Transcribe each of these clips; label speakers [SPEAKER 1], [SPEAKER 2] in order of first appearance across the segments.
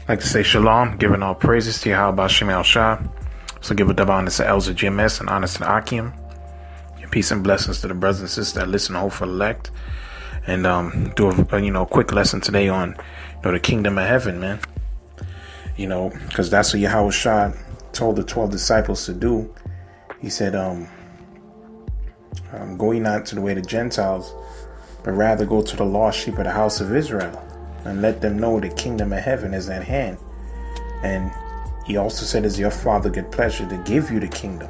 [SPEAKER 1] I'd like to say shalom, giving all praises to Yahawashi. So give a double honor to Elza GMS and honor to the Akim. And peace and blessings to the brothers and sisters that listen to Hopeful Elect. And do a quick lesson today on the kingdom of heaven, man. Because that's what Yahawashi told the 12 disciples to do. He said, go ye not to the way of the Gentiles, but rather go to the lost sheep of the house of Israel, and let them know the kingdom of heaven is at hand. And he also said, is your Father good pleasure to give you the kingdom?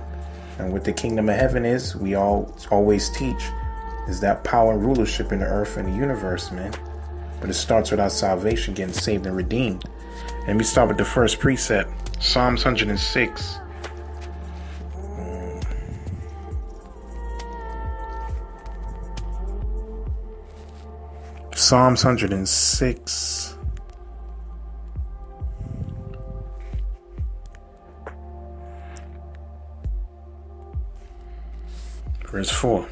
[SPEAKER 1] And what the kingdom of heaven is, we always teach, is that power and rulership in the earth and the universe, man. But it starts with our salvation, getting saved and redeemed. And we start with the first precept, Psalms 106. Psalms 106. Verse 4.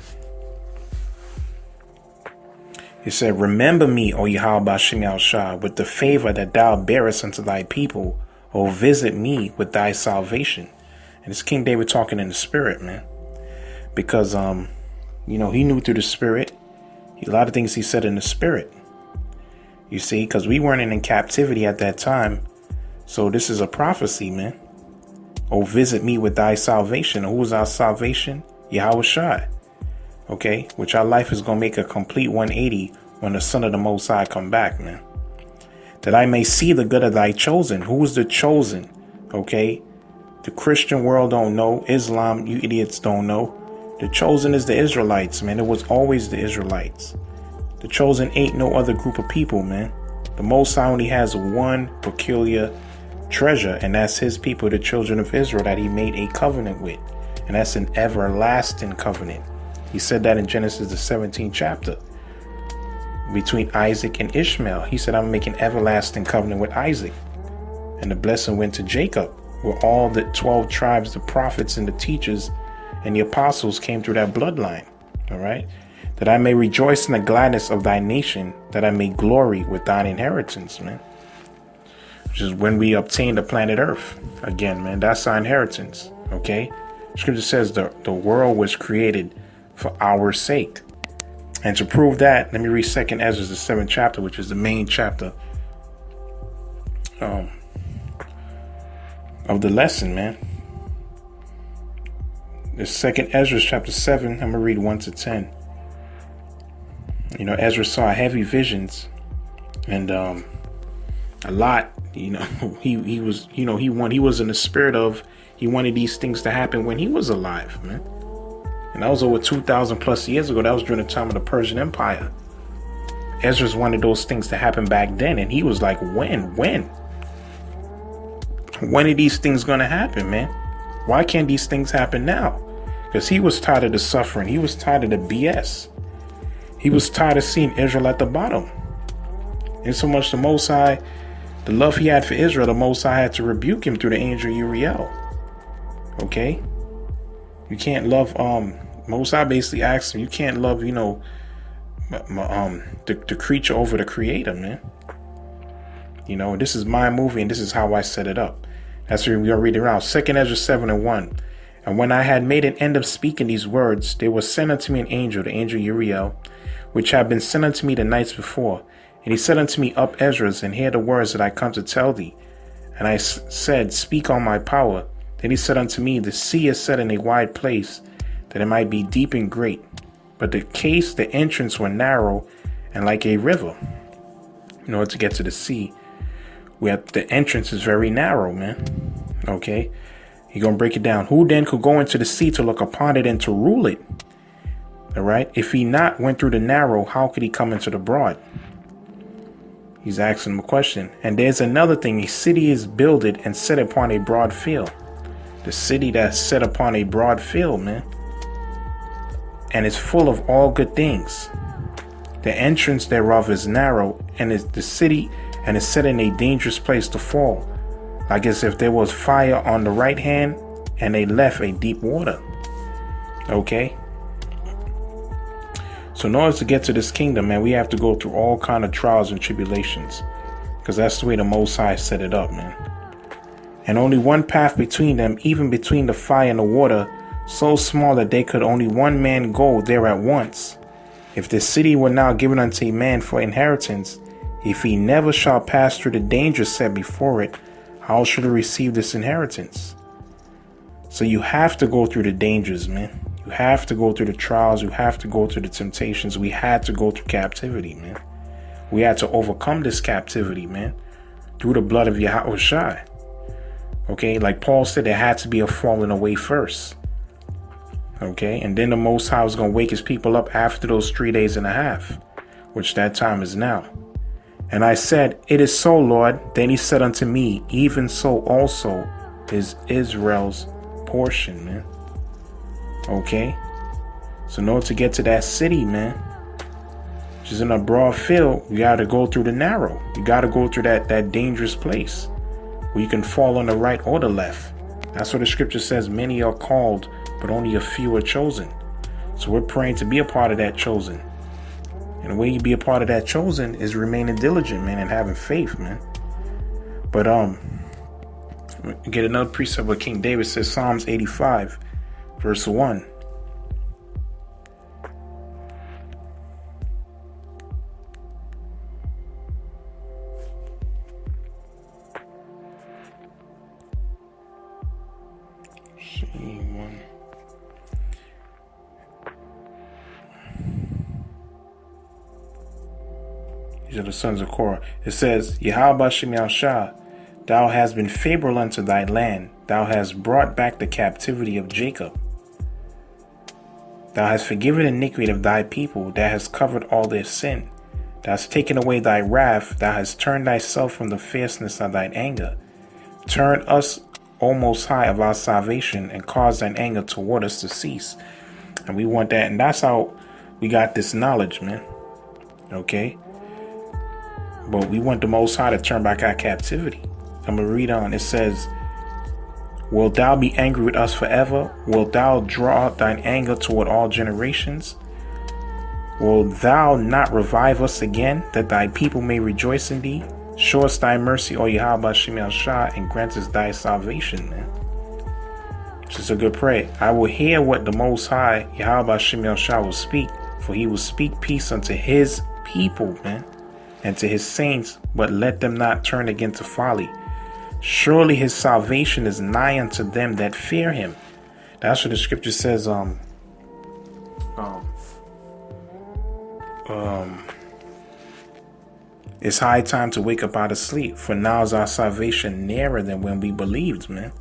[SPEAKER 1] He said, remember me, O Yahawashi, with the favor that thou bearest unto thy people. O visit me with thy salvation. And it's King David talking in the spirit, man. Because, he knew through the spirit. A lot of things he said in the spirit. You see, because we weren't in captivity at that time. So this is a prophecy, man. Oh, visit me with thy salvation. Who is our salvation? Yahawashi. Okay, which our life is going to make a complete 180 when the Son of the Most High come back, man. That I may see the good of thy chosen. Who is the chosen? Okay, the Christian world don't know. Islam, you idiots don't know. The chosen is the Israelites, man. It was always the Israelites. The chosen ain't no other group of people, man. The Most High only has one peculiar treasure, and that's his people, the children of Israel, that he made a covenant with. And that's an everlasting covenant. He said that in Genesis, the 17th chapter. Between Isaac and Ishmael, he said, I'm making everlasting covenant with Isaac. And the blessing went to Jacob, where all the 12 tribes, the prophets and the teachers and the apostles came through that bloodline. All right. That I may rejoice in the gladness of thy nation, that I may glory with thine inheritance, man. Which is when we obtain the planet Earth. Again, man, that's our inheritance. Okay. Scripture says the world was created for our sake. And to prove that, let me read 2nd Ezra, the 7th chapter, which is the main chapter of the lesson, man. The 2nd Ezra, chapter 7, I'm going to read 1 to 10. Ezra saw heavy visions and a lot, he was in the spirit of, he wanted these things to happen when he was alive, man. And that was over 2,000 plus years ago. That was during the time of the Persian Empire. Ezra's wanted those things to happen back then. And he was like, when? When are these things going to happen, man? Why can't these things happen now? Because he was tired of the suffering. He was tired of the BS. He was tired of seeing Israel at the bottom. And so much the Most High, the love he had for Israel, the Most High had to rebuke him through the angel Uriel. Okay? You can't love, Most High basically asked him, you can't love, the creature over the creator, man. This is my movie and this is how I set it up. That's what we're going to read around. 2nd Ezra 7:1. And when I had made an end of speaking these words, there was sent unto me an angel, the angel Uriel, which had been sent unto me the nights before. And he said unto me, up Ezra's, and hear the words that I come to tell thee. And I said, speak on my power. Then he said unto me, the sea is set in a wide place, that it might be deep and great. But the entrance were narrow and like a river. In order to get to the sea, the entrance is very narrow, man. Okay. You're going to break it down. Who then could go into the sea to look upon it and to rule it? All right. If he not went through the narrow, how could he come into the broad? He's asking him a question. And there's another thing. A city is builded and set upon a broad field. The city that's set upon a broad field, man. And it's full of all good things. The entrance thereof is narrow, and is the city, and is set in a dangerous place to fall. Like as if there was fire on the right hand, and they left a deep water. Okay? So in order to get to this kingdom, man, we have to go through all kind of trials and tribulations. because that's the way the Most High set it up, man. And only one path between them, even between the fire and the water, so small that they could only one man go there at once. If the city were now given unto a man for inheritance, if he never shall pass through the danger set before it, how should he receive this inheritance? So you have to go through the dangers, man. You have to go through the trials. You have to go through the temptations. We had to go through captivity, man. We had to overcome this captivity, man, through the blood of Yahawashi. Okay, like Paul said, there had to be a falling away first. Okay, and then the Most High was going to wake his people up after those 3 days and a half, which that time is now. And I said, it is so, Lord. Then he said unto me, even so also is Israel's portion, man. Okay, so in order to get to that city, man, which is in a broad field, you got to go through the narrow. You got to go through that dangerous place where you can fall on the right or the left. That's what the scripture says. Many are called, but only a few are chosen. So we're praying to be a part of that chosen. And the way you be a part of that chosen is remaining diligent, man, and having faith, man. But get another precept where King David says, Psalms 85, verse 1. These are the sons of Korah. It says, Yahawashi, thou hast been favorable unto thy land. Thou hast brought back the captivity of Jacob. Thou hast forgiven iniquity of thy people. Thou hast covered all their sin. Thou hast taken away thy wrath. Thou hast turned thyself from the fierceness of thine anger. Turn us, O Most High, of our salvation, and cause thine anger toward us to cease. And we want that. And that's how we got this knowledge, man. Okay? But we want the Most High to turn back our captivity. I'm going to read on. It says, wilt thou be angry with us forever? Wilt thou draw out thine anger toward all generations? Wilt thou not revive us again, that thy people may rejoice in thee? Show us thy mercy, O Yahawah, and grant us thy salvation, man. Which is a good prayer. I will hear what the Most High, Yahawah, will speak, for he will speak peace unto his people, man, and to his saints, but let them not turn again to folly. Surely his salvation is nigh unto them that fear him. That's what the scripture says. It's high time to wake up out of sleep, for now is our salvation nearer than when we believed, man.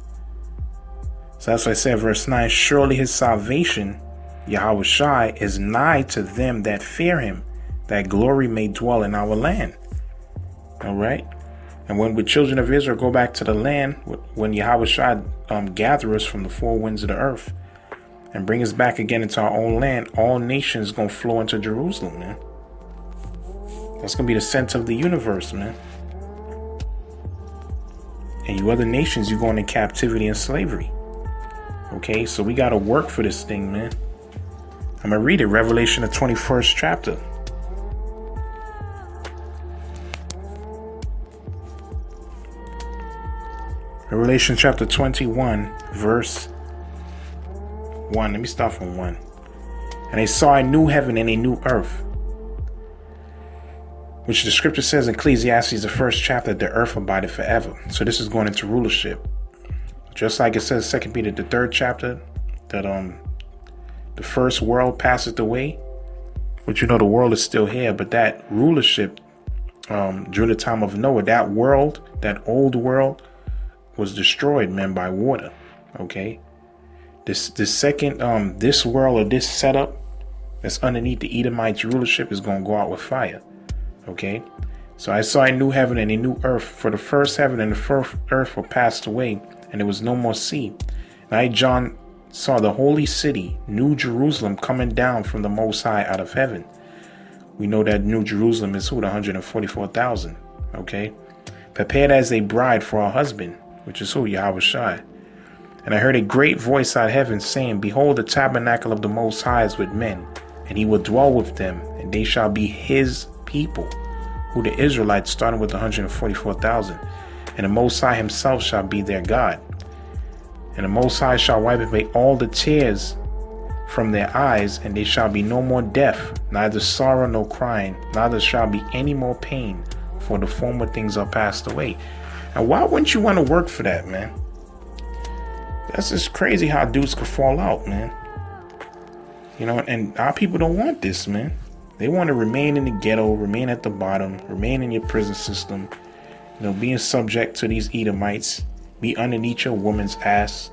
[SPEAKER 1] So that's why I said, verse 9, surely his salvation, Yahawashi, is nigh to them that fear him, that glory may dwell in our land. All right. And when the children of Israel go back to the land, when Yahawashi gather us from the four winds of the earth and bring us back again into our own land, all nations going to flow into Jerusalem, man. That's going to be the center of the universe, man. And you other nations, you're going in captivity and slavery. Okay, so we got to work for this thing, man. I'm going to read it, Revelation, the 21st chapter. Revelation chapter 21, verse 1. Let me start from 1. And I saw a new heaven and a new earth, which the scripture says in Ecclesiastes, the first chapter, the earth abideth forever. So this is going into rulership. Just like it says 2 Peter, the third chapter, that the first world passeth away. But you know the world is still here, but that rulership during the time of Noah, that world, that old world, was destroyed, man, by water. Okay, this second this world, or this setup that's underneath the Edomites' rulership, is going to go out with fire. Okay, so I saw a new heaven and a new earth, for the first heaven and the first earth were passed away, and there was no more sea. And I, John, saw the holy city, New Jerusalem, coming down from the Most High out of heaven. We know that New Jerusalem is who? The 144,000. Okay, prepared as a bride for her husband, which is who? Yahawashi. And I heard a great voice out of heaven saying, behold, the tabernacle of the Most High is with men, and he will dwell with them, and they shall be his people. who the Israelites, starting with 144,000. And the Most High himself shall be their God. And the Most High shall wipe away all the tears from their eyes, and they shall be no more deaf, neither sorrow nor crying, neither shall be any more pain, for the former things are passed away. And why wouldn't you want to work for that, man? That's just crazy how dudes could fall out, man. You know, and our people don't want this, man. They want to remain in the ghetto, remain at the bottom, remain in your prison system, you know, being subject to these Edomites, be underneath your woman's ass.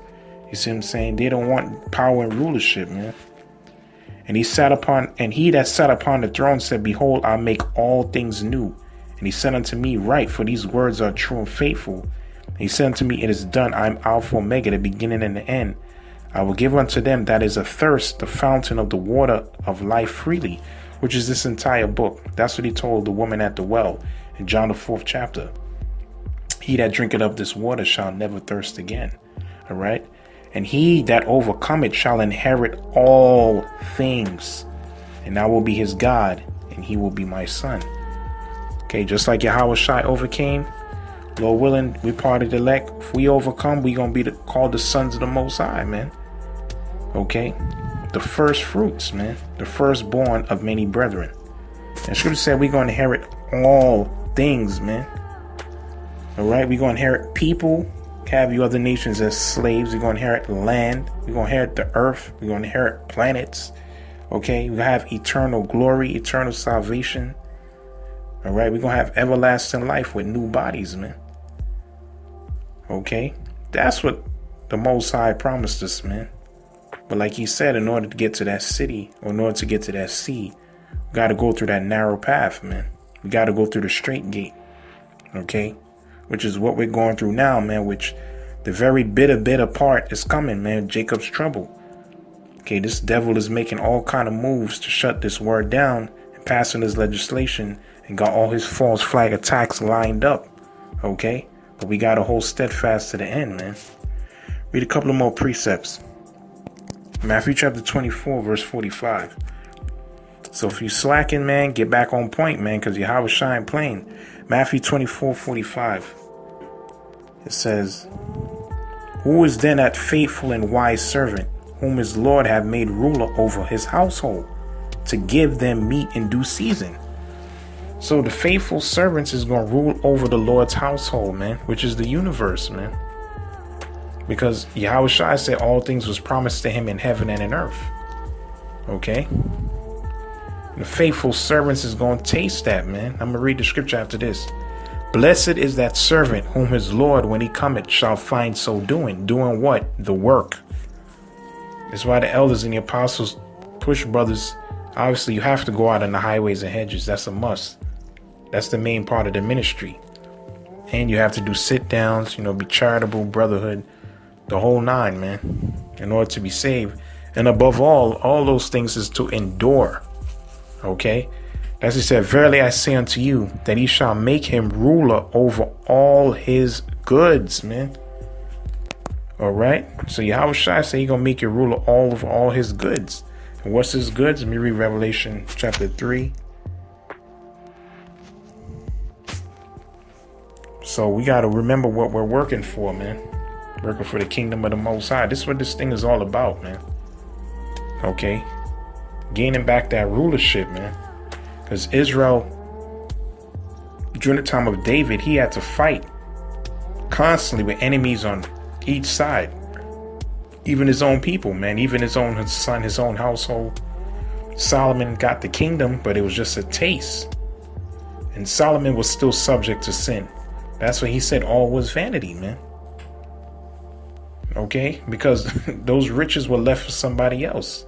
[SPEAKER 1] You see what I'm saying? They don't want power and rulership, man. And he that sat upon the throne said, Behold, I'll make all things new. And he said unto me, Write, for these words are true and faithful. And he said unto me, It is done. I am Alpha Omega, the beginning and the end. I will give unto them that is athirst the fountain of the water of life freely, which is this entire book. That's what he told the woman at the well in John the 4th chapter. He that drinketh of this water shall never thirst again. All right. And he that overcometh shall inherit all things. And I will be his God, and he will be my son. Okay, just like Yahawashi overcame, Lord willing, we part of the elect. If we overcome, we going to be called the sons of the Most High, man. Okay, the first fruits, man. The firstborn of many brethren. And scripture said we're going to inherit all things, man. All right, we're going to inherit people. Have you other nations as slaves. We're going to inherit land. We're going to inherit the earth. We're going to inherit planets. Okay, we have eternal glory, eternal salvation. All right, we're going to have everlasting life with new bodies, man. Okay, that's what the Most High promised us, man. But like he said, in order to get to that city, or in order to get to that sea, we got to go through that narrow path, man. We got to go through the straight gate. Okay, which is what we're going through now, man, which the very bitter part is coming, man. Jacob's trouble. Okay, this devil is making all kind of moves to shut this word down and passing his legislation and got all his false flag attacks lined up. Okay, but we got to hold steadfast to the end, man. Read a couple of more precepts. Matthew chapter 24, verse 45. So if you slacking, man, get back on point, man, because Yahawashi ain't playing. Matthew 24, 45. It says, Who is then that faithful and wise servant, whom his Lord hath made ruler over his household, to give them meat in due season? So the faithful servants is going to rule over the Lord's household, man, which is the universe, man. Because Yahawashi said all things was promised to him in heaven and in earth. Okay? The faithful servants is going to taste that, man. I'm going to read the scripture after this. Blessed is that servant whom his Lord, when he cometh, shall find so doing. Doing what? The work. That's why the elders and the apostles push brothers. Obviously, you have to go out on the highways and hedges. That's a must. That's the main part of the ministry. And you have to do sit downs, be charitable, brotherhood, the whole nine, man, in order to be saved. And above all those things is to endure. Okay? As he said, Verily I say unto you, that he shall make him ruler over all his goods, man. All right? So Yahawashi said he's going to make you ruler over all his goods. And what's his goods? Let me read Revelation chapter 3. So we got to remember what we're working for, man. Working for the kingdom of the Most High. This is what this thing is all about, man. Okay? Gaining back that rulership, man. Because Israel, during the time of David, he had to fight constantly with enemies on each side. Even his own people, man. Even his own son, his own household. Solomon got the kingdom, but it was just a taste. And Solomon was still subject to sin. That's why he said all was vanity, man. Okay? Because those riches were left for somebody else.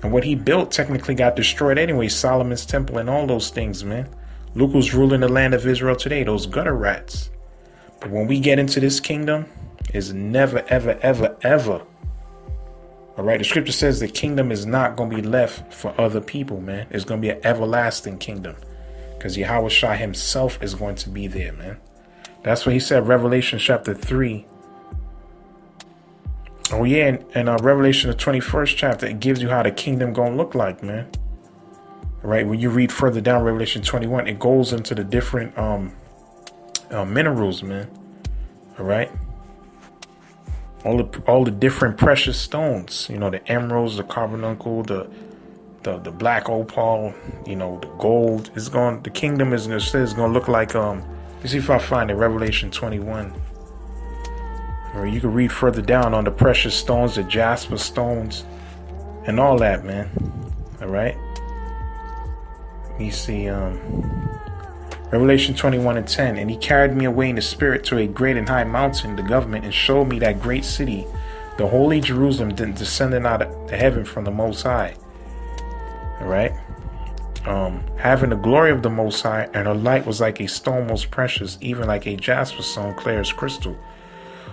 [SPEAKER 1] And what he built technically got destroyed anyway. Solomon's temple and all those things, man. Look who's ruling the land of Israel today. Those gutter rats. But when we get into this kingdom, it's never, ever, ever, ever. All right. The scripture says the kingdom is not going to be left for other people, man. It's going to be an everlasting kingdom. Because Yahawashi himself is going to be there, man. That's what he said, Revelation chapter 3. Oh, yeah. And Revelation, the 21st chapter, it gives you how the kingdom going to look like, man. Right? When you read further down Revelation 21, it goes into the different minerals, man. All right. All the different precious stones, the emeralds, the carbuncle, the black opal, the gold. The kingdom is going to look like, let's see if I find it, Revelation 21. Or you can read further down on the precious stones, the jasper stones, and all that, man. All right. You see, Revelation 21:10, and he carried me away in the spirit to a great and high mountain, the government, and showed me that great city, the holy Jerusalem, descending out of the heaven from the Most High. All right. Having the glory of the Most High, and her light was like a stone most precious, even like a jasper stone, clear as crystal.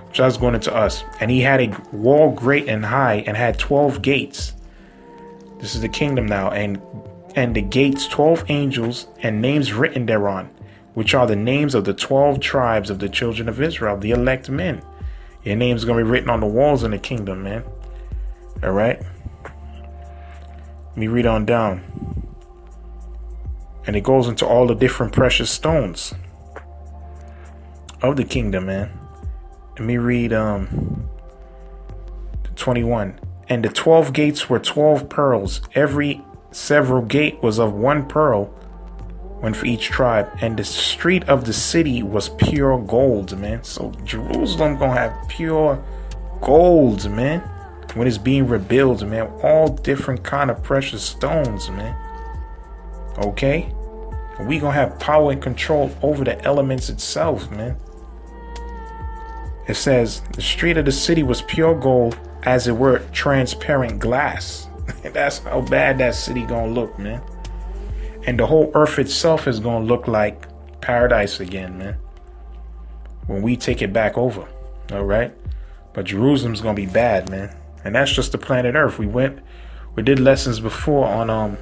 [SPEAKER 1] Which I was going into us. And he had a wall great and high, and had 12 gates. This is the kingdom now, and the gates 12 angels, and names written thereon, which are the names of the 12 tribes of the children of Israel, the elect men. Your name's going to be written on the walls in the kingdom, man. All right. Let me read on down. And it goes into all the different precious stones of the kingdom, man. Let me read 21. And the 12 gates were 12 pearls. Every several gate was of one pearl, one for each tribe. And the street of the city was pure gold, man. So Jerusalem gonna have pure gold, man, when it's being rebuilt, man. All different kind of precious stones, man. Okay? And we gonna have power and control over the elements itself, man. It says the street of the city was pure gold, as it were transparent glass. That's how bad that city gonna look, man. And the whole earth itself is gonna look like paradise again, man, when we take it back over. All right. But Jerusalem's gonna be bad, man. And that's just the planet Earth. We did lessons before on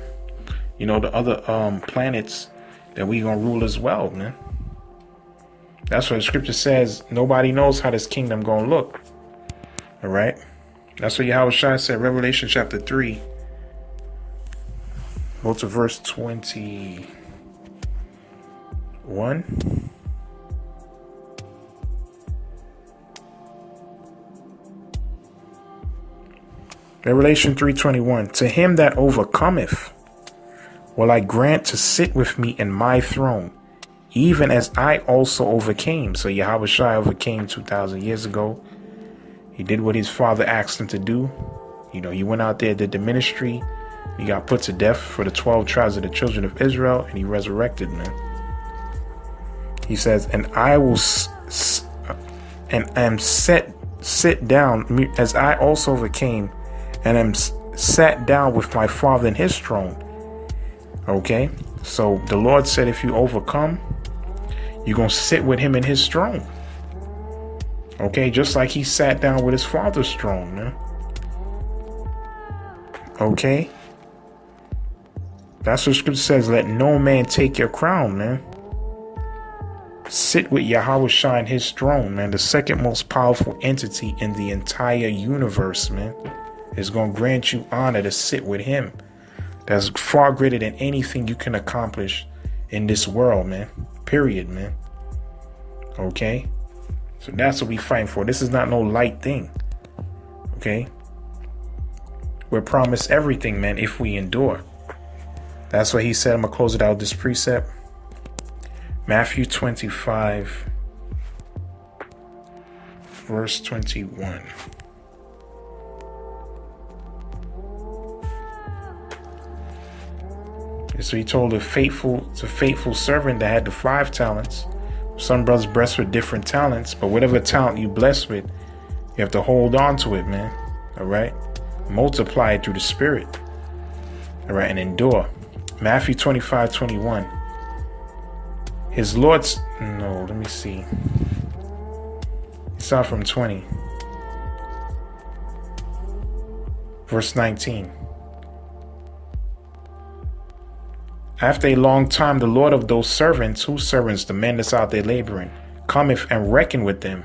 [SPEAKER 1] the other planets that we gonna rule as well, man. That's what the scripture says. Nobody knows how this kingdom gonna look. All right. That's what Yahawashi said, Revelation chapter 3. Go to verse 21. Revelation 3:21. To him that overcometh will I grant to sit with me in my throne, even as I also overcame. So Yahawashi overcame 2,000 years ago. He did what his father asked him to do. He went out there, did the ministry. He got put to death for the 12 tribes of the children of Israel, and he resurrected, man. He says, and I will sit down as I also overcame, and am sat down with my father in his throne. Okay, so the Lord said, if you overcome, you're going to sit with him in his throne. Okay, just like he sat down with his father's throne, man. Okay. That's what scripture says. Let no man take your crown, man. Sit with Yahawashi in his throne, man. The second most powerful entity in the entire universe, man, is going to grant you honor to sit with him. That's far greater than anything you can accomplish in this world, man. Period, man. Okay. So that's what we fighting for. This is not no light thing. Okay. We're promised everything, man, if we endure. That's what he said. I'm going to close it out with this precept. Matthew 25, verse 21. So he told the faithful servant that had the 5 talents. Some brothers blessed with different talents, but whatever talent you blessed with, you have to hold on to it, man. All right. Multiply it through the Spirit. All right. And endure. Matthew 25:21. His Lord's, no, let me see. It's out from 20. Verse 19. After a long time, the Lord of those servants, whose servants, the men that's out there laboring, cometh and reckon with them.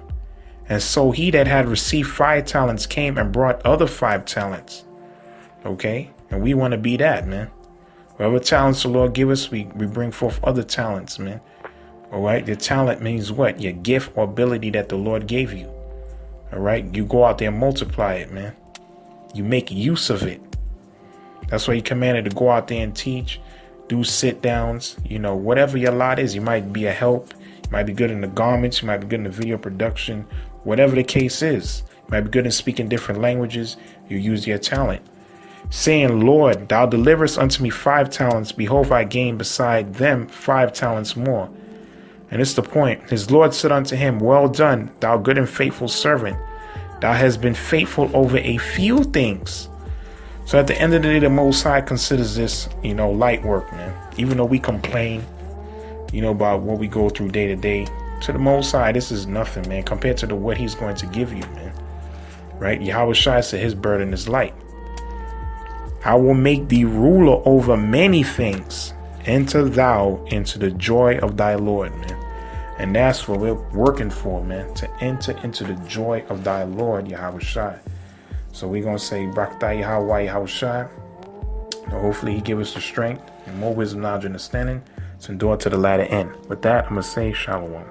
[SPEAKER 1] And so he that had received 5 talents came and brought other 5 talents. Okay? And we want to be that, man. Whatever talents the Lord give us, we bring forth other talents, man. All right. Your talent means what? Your gift or ability that the Lord gave you. All right. You go out there and multiply it, man. You make use of it. That's why you commanded to go out there and teach, do sit downs, whatever your lot is. You might be a help. You might be good in the garments. You might be good in the video production, whatever the case is. You might be good in speaking different languages. You use your talent. Saying, Lord, thou deliverest unto me 5 talents. Behold, I gain beside them 5 talents more. And it's the point. His Lord said unto him, well done, thou good and faithful servant. Thou hast been faithful over a few things. So at the end of the day, the Most High considers this, light work, man. Even though we complain, about what we go through day to day, to the Most High, this is nothing, man, compared to what he's going to give you, man. Right? Yahawashi said his burden is light. I will make thee ruler over many things. Enter thou into the joy of thy Lord, man. And that's what we're working for, man. To enter into the joy of thy Lord, Yahawashi. So we're going to say, Brakta Yahawah Yahawashi. Hopefully he give us the strength and more wisdom, knowledge, and understanding to endure to the latter end. With that, I'm going to say, Shalom.